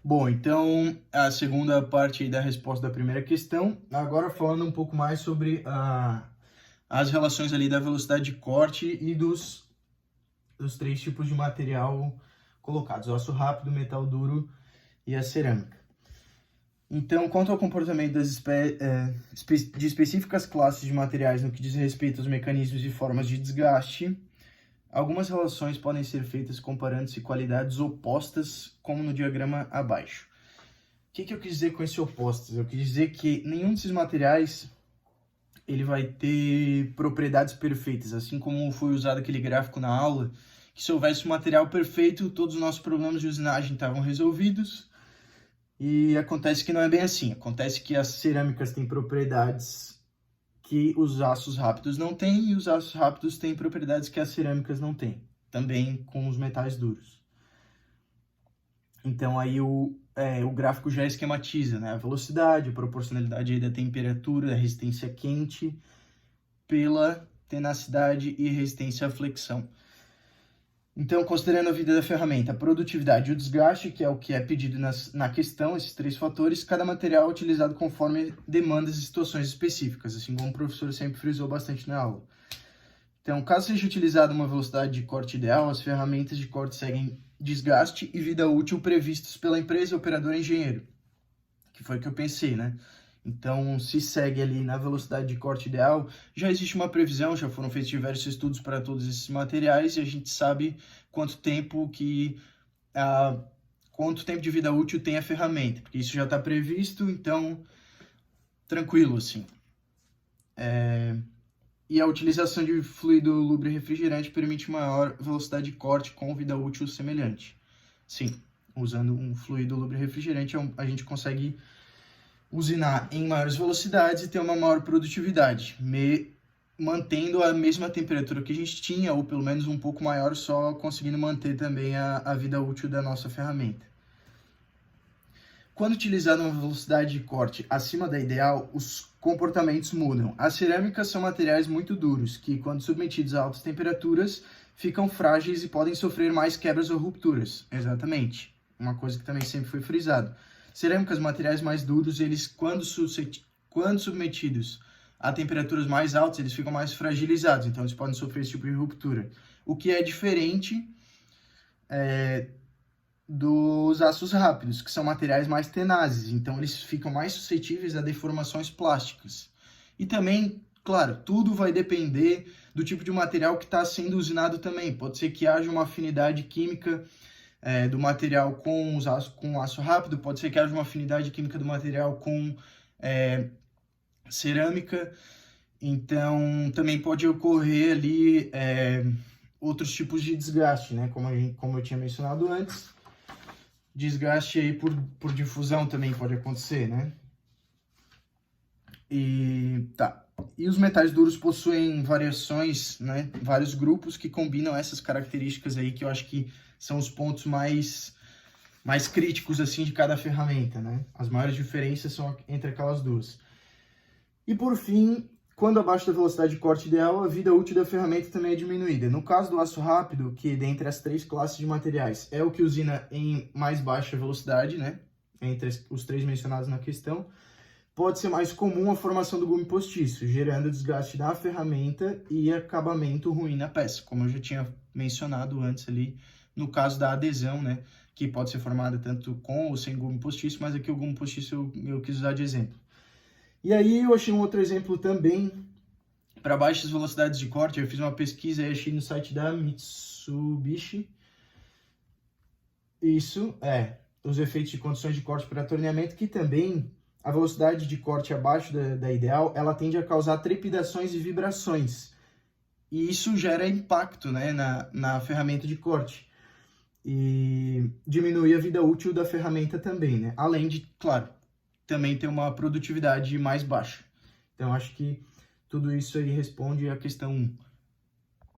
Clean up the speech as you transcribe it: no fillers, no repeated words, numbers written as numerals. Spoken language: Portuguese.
Bom, então a segunda parte aí da resposta da primeira questão, agora falando um pouco mais sobre as relações ali da velocidade de corte e dos três tipos de material colocados, o aço rápido, o metal duro e a cerâmica. Então, quanto ao comportamento de específicas classes de materiais no que diz respeito aos mecanismos e formas de desgaste, algumas relações podem ser feitas comparando-se qualidades opostas, como no diagrama abaixo. O que eu quis dizer com esse opostos? Eu quis dizer que nenhum desses materiais ele vai ter propriedades perfeitas, assim como foi usado aquele gráfico na aula, que se houvesse um material perfeito, todos os nossos problemas de usinagem estavam resolvidos. E acontece que não é bem assim. Acontece que as cerâmicas têm propriedades que os aços rápidos não têm, e os aços rápidos têm propriedades que as cerâmicas não têm, também com os metais duros. Então aí o gráfico já esquematiza, né? A velocidade, a proporcionalidade aí da temperatura, da resistência quente, pela tenacidade e resistência à flexão. Então, considerando a vida da ferramenta, a produtividade e o desgaste, que é o que é pedido na questão, esses três fatores, cada material é utilizado conforme demandas e situações específicas, assim como o professor sempre frisou bastante na aula. Então, caso seja utilizada uma velocidade de corte ideal, as ferramentas de corte seguem desgaste e vida útil previstos pela empresa, operador e engenheiro, que foi o que eu pensei, né? Então, se segue ali na velocidade de corte ideal, já existe uma previsão, já foram feitos diversos estudos para todos esses materiais e a gente sabe quanto tempo de vida útil tem a ferramenta, porque isso já está previsto, então, tranquilo, assim. E a utilização de fluido lubrifrigerante permite maior velocidade de corte com vida útil semelhante. Sim, usando um fluido lubrifrigerante, a gente consegue usinar em maiores velocidades e ter uma maior produtividade, mantendo a mesma temperatura que a gente tinha, ou pelo menos um pouco maior, só conseguindo manter também a vida útil da nossa ferramenta. Quando utilizada uma velocidade de corte acima da ideal, os comportamentos mudam. As cerâmicas são materiais muito duros, que, quando submetidos a altas temperaturas, ficam frágeis e podem sofrer mais quebras ou rupturas. Exatamente. Uma coisa que também sempre foi frisado. Cerâmicas, materiais mais duros, eles, quando submetidos a temperaturas mais altas, eles ficam mais fragilizados, então eles podem sofrer esse tipo de ruptura. O que é diferente dos aços rápidos, que são materiais mais tenazes, então eles ficam mais suscetíveis a deformações plásticas. E também, claro, tudo vai depender do tipo de material que está sendo usinado também. Pode ser que haja uma afinidade química do material com aço rápido, pode ser que haja uma afinidade química do material com cerâmica, então também pode ocorrer ali outros tipos de desgaste, né? Como eu tinha mencionado antes, desgaste aí por difusão também pode acontecer, né? E os metais duros possuem variações, né? Vários grupos que combinam essas características aí, que eu acho que são os pontos mais críticos assim de cada ferramenta, né? As maiores diferenças são entre aquelas duas. E por fim, quando abaixo da velocidade de corte ideal, a vida útil da ferramenta também é diminuída. No caso do aço rápido, que dentre as três classes de materiais é o que usina em mais baixa velocidade, né? Entre os três mencionados na questão, pode ser mais comum a formação do gume postiço, gerando desgaste da ferramenta e acabamento ruim na peça, como eu já tinha mencionado antes ali, no caso da adesão, né? Que pode ser formada tanto com ou sem gume postiço, mas aqui o gume postiço eu quis usar de exemplo. E aí eu achei um outro exemplo também para baixas velocidades de corte. Eu fiz uma pesquisa e achei no site da Mitsubishi. Isso, os efeitos de condições de corte para torneamento, que também a velocidade de corte abaixo da ideal, ela tende a causar trepidações e vibrações. E isso gera impacto, né, na ferramenta de corte. E diminui a vida útil da ferramenta também, né? Além de, claro, também ter uma produtividade mais baixa. Então, acho que tudo isso aí responde à questão 1.